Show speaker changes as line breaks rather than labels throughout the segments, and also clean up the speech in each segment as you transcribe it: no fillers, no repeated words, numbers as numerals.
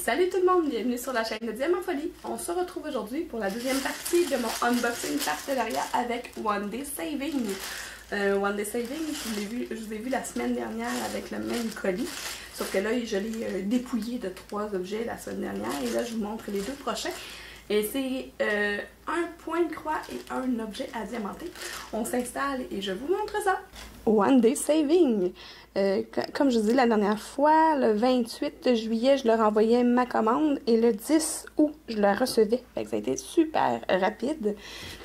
Salut tout le monde, bienvenue sur la chaîne de Diamant Folie. On se retrouve aujourd'hui pour la deuxième partie de mon unboxing partenariat avec One Day Saving. One Day Saving, je vous ai vu la semaine dernière avec le même colis. Sauf que là, je l'ai dépouillé de 3 objets la semaine dernière. Et là, je vous montre les 2 prochains. Et c'est un point de croix et un objet à diamanter. On s'installe et je vous montre ça. One Day Saving. Comme je vous dis la dernière fois, le 28 juillet, je leur envoyais ma commande et le 10 août, je la recevais. Fait que ça a été super rapide.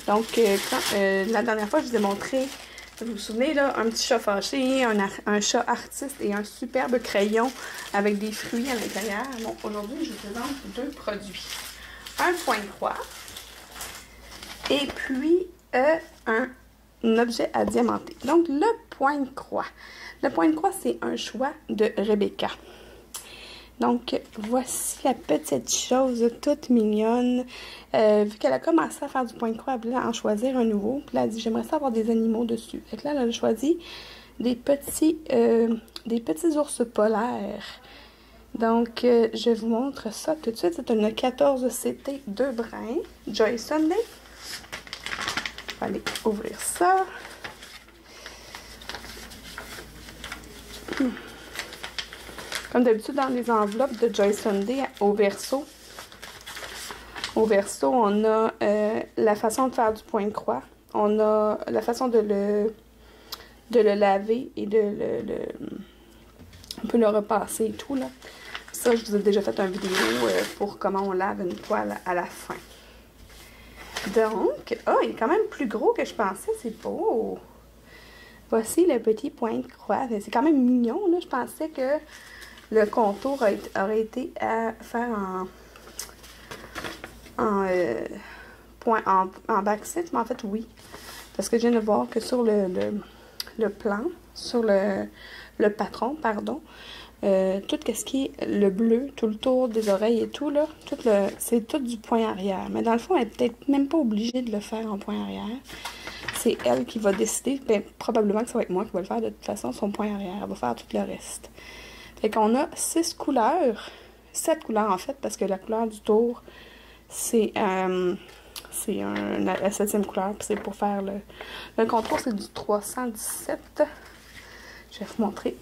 Donc, la dernière fois, je vous ai montré, vous vous souvenez, là, un petit chat fâché, un chat artiste et un superbe crayon avec des fruits à l'intérieur. Donc, aujourd'hui, je vous présente 2 produits. Un point de croix et puis un objet à diamanter. Donc, le point de croix. Le point de croix, c'est un choix de Rebecca. Donc, voici la petite chose toute mignonne. Vu qu'elle a commencé à faire du point de croix, elle voulait en choisir un nouveau. Puis là, elle a dit, j'aimerais ça avoir des animaux dessus. Fait que là, elle a choisi des petits ours polaires. Donc, je vous montre ça tout de suite. C'est une 14 CT 2 brins. Joy Sunday. On va aller ouvrir ça. Comme d'habitude, dans les enveloppes de Joy Sunday au verso. Au verso, on a la façon de faire du point de croix. On a la façon de le laver et on peut le repasser et tout, là. Ça, je vous ai déjà fait une vidéo pour comment on lave une toile à la fin. Donc, oh, il est quand même plus gros que je pensais, c'est beau. Voici le petit point de croix. C'est quand même mignon, là. Je pensais que le contour aurait été à faire en backset, mais en fait, oui. Parce que je viens de voir que sur le plan, sur le patron, pardon, tout ce qui est le bleu, tout le tour des oreilles et tout, là, c'est tout du point arrière. Mais dans le fond, elle n'est peut-être même pas obligée de le faire en point arrière. C'est elle qui va décider. Ben, probablement que ça va être moi qui va le faire de toute façon, son point arrière. Elle va faire tout le reste. Fait qu'on a 6 couleurs. 7 couleurs en fait, parce que la couleur du tour, c'est la 7e couleur. Puis c'est pour faire le contour, c'est du 317. Je vais vous montrer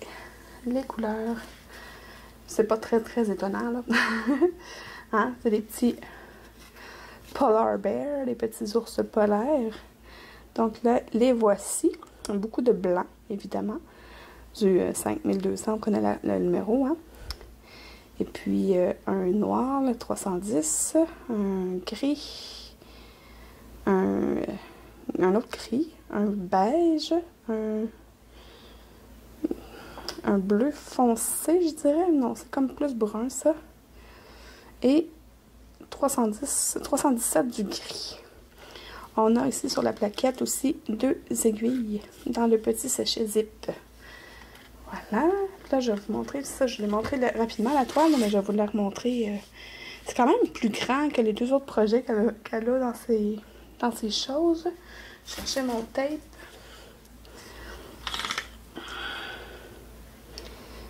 les couleurs. C'est pas très étonnant, là. Hein? C'est des petits polar bears, des petits ours polaires. Donc là, les voici. Beaucoup de blanc, évidemment. Du 5200, on connaît le numéro, hein. Et puis un noir, le 310. Un gris. Un autre gris. Un beige. Un bleu foncé, je dirais. Non, c'est comme plus brun, ça. Et 317 du gris. On a ici sur la plaquette aussi 2 aiguilles dans le petit sachet zip. Voilà. Là, je vais vous montrer ça. Je l'ai montré rapidement la toile, mais je vais vous la remontrer. C'est quand même plus grand que les 2 autres projets qu'elle a dans ses choses. Je cherchais mon tape.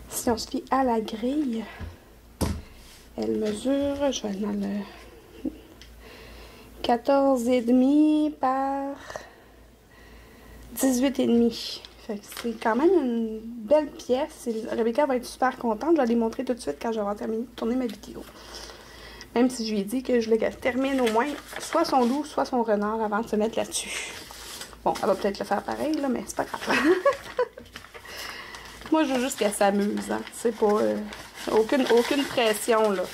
Si on se fie à la grille, elle mesure, je vais aller dans le 14,5 par 18,5. Fait que c'est quand même une belle pièce. Rebecca va être super contente. Je vais aller montrer tout de suite quand j'aurai terminé de tourner ma vidéo. Même si je lui ai dit que je voulais qu'elle termine au moins soit son loup, soit son renard avant de se mettre là-dessus. Bon, elle va peut-être le faire pareil, là, mais c'est pas grave. Moi, je veux juste qu'elle s'amuse. Hein. C'est pas... aucune pression, là.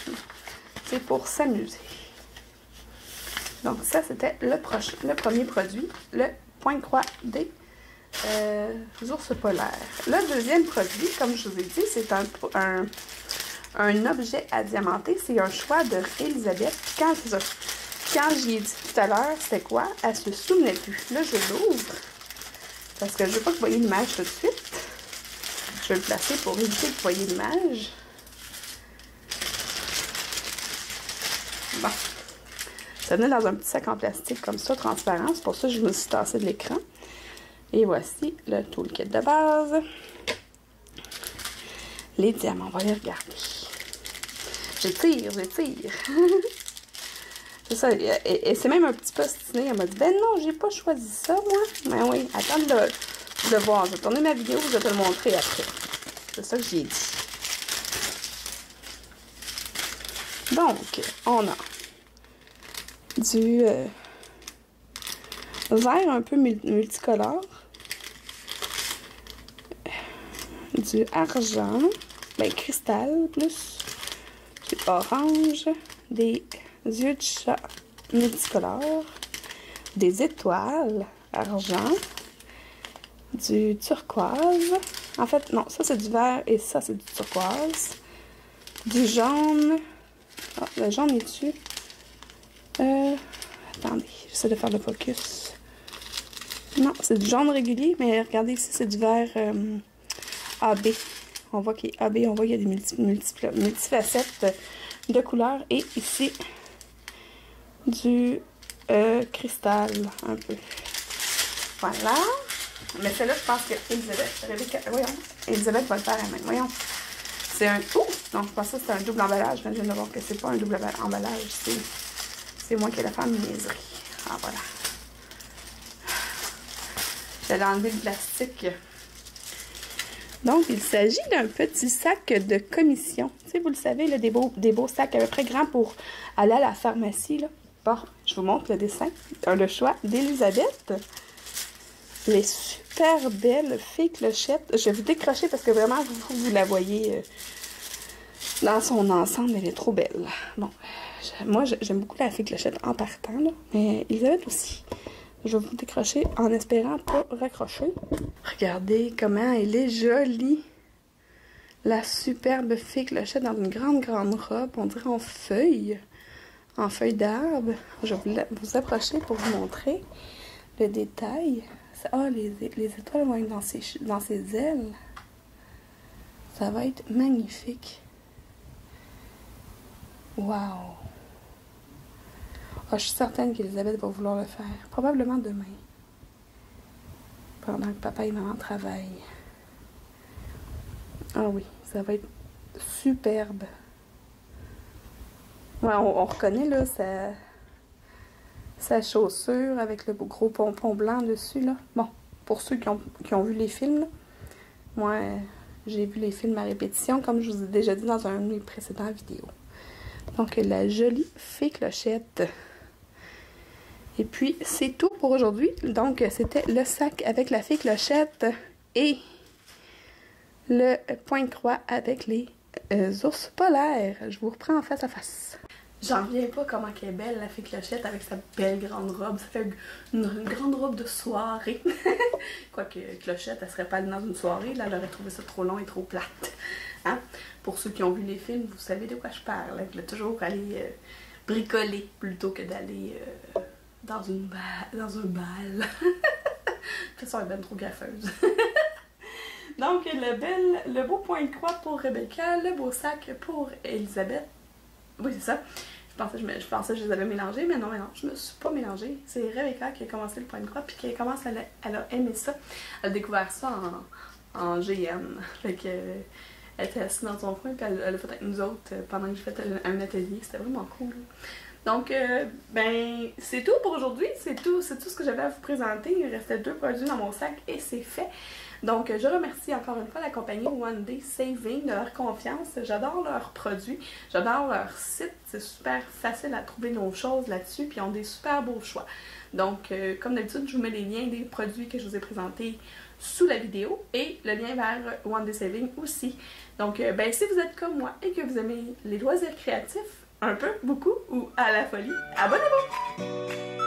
C'est pour s'amuser. Donc, ça, c'était le premier produit. Le point de croix des ours polaires. Le deuxième produit, comme je vous ai dit, c'est un objet à diamanter. C'est un choix de Elisabeth. Quand j'y ai dit tout à l'heure, c'était quoi? Elle se souvenait plus. Là, je l'ouvre. Parce que je ne veux pas que vous voyez l'image tout de suite. Je vais le placer pour éviter que vous voyez l'image. Bon. Ça venait dans un petit sac en plastique comme ça, transparent. C'est pour ça que je me suis tassée de l'écran. Et voici le toolkit de base. Les diamants, on va les regarder. J'étire. C'est ça, et c'est même un petit peu stiné. Elle m'a dit, ben non, j'ai pas choisi ça, moi. Ben oui, attends de le voir. Je vais tourner ma vidéo, je vais te le montrer après. C'est ça que j'ai dit. Donc, on a du vert un peu multicolore, du argent, ben cristal plus, du orange, des yeux de chat multicolores, des étoiles, argent, du turquoise. En fait, non, ça c'est du vert et ça c'est du turquoise. Du jaune. Ah, le jaune est dessus. Attendez, j'essaie de faire le focus. Non, c'est du jaune régulier, mais regardez ici, c'est du vert AB. On voit qu'il est AB, on voit qu'il y a des multifacettes de couleurs. Et ici, du cristal, un peu. Voilà. Mais celle-là, je pense que Elisabeth va le faire elle-même. Voyons. C'est un... Oh! Non, je pensais que c'était un double emballage, mais je viens de voir que c'est pas un double emballage. C'est moi qui ai la femme niaiserie. Ah, voilà. J'allais enlever le plastique. Donc, il s'agit d'un petit sac de commission. Tu sais, vous le savez, là, des beaux sacs à peu près grands pour aller à la pharmacie, là. Bon, je vous montre le dessin. Le choix d'Elisabeth. Les super belles fées clochettes. Je vais vous décrocher parce que vraiment, vous la voyez dans son ensemble. Elle est trop belle. Bon, moi, j'aime beaucoup la fée clochette en partant, là, mais Elisabeth aussi. Je vais vous décrocher en espérant pas raccrocher. Regardez comment elle est jolie. La superbe fée clochette dans une grande robe. On dirait en feuilles d'arbre. Je vais vous approcher pour vous montrer le détail. Ah, les étoiles vont être dans ses ailes. Ça va être magnifique. Wow! Ah, je suis certaine qu'Elisabeth va vouloir le faire. Probablement demain. Pendant que papa et maman travaillent. Ah oui, ça va être superbe. Ouais, on reconnaît là sa chaussure avec le gros pompon blanc dessus, là. Bon, pour ceux qui ont vu les films, là. Moi, j'ai vu les films à répétition, comme je vous ai déjà dit dans un de mes précédents vidéos. Donc, la jolie fée clochette. Et puis, c'est tout pour aujourd'hui. Donc, c'était le sac avec la fée clochette et le point de croix avec les ours polaires. Je vous reprends en face à face. J'en reviens pas comment elle est belle, la fée clochette, avec sa belle grande robe. Ça fait une grande robe de soirée. Quoique clochette, elle serait pas allée dans une soirée, là, elle aurait trouvé ça trop long et trop plate. Hein? Pour ceux qui ont vu les films, vous savez de quoi je parle. Elle voulait toujours aller bricoler plutôt que d'aller dans un bal. De toute façon, elle est bien trop graffeuse. Donc, le beau point de croix pour Rebecca, le beau sac pour Elisabeth. Oui, c'est ça. Je pensais que je les avais mélangés, mais non, je me suis pas mélangée. C'est Rebecca qui a commencé le point de croix, puis qui commence, elle a aimé ça. Elle a découvert ça en GN. Fait que, elle était assise dans son coin, puis elle a fait avec nous autres pendant que j'ai fait un atelier. C'était vraiment cool. Donc, ben, c'est tout pour aujourd'hui. C'est tout ce que j'avais à vous présenter. Il restait 2 produits dans mon sac et c'est fait. Donc, je remercie encore une fois la compagnie One Day Saving de leur confiance. J'adore leurs produits, j'adore leur site. C'est super facile à trouver nos choses là-dessus, puis ils ont des super beaux choix. Donc, comme d'habitude, je vous mets les liens des produits que je vous ai présentés sous la vidéo et le lien vers One Day Saving aussi. Donc, ben, si vous êtes comme moi et que vous aimez les loisirs créatifs, un peu, beaucoup ou à la folie, abonnez-vous!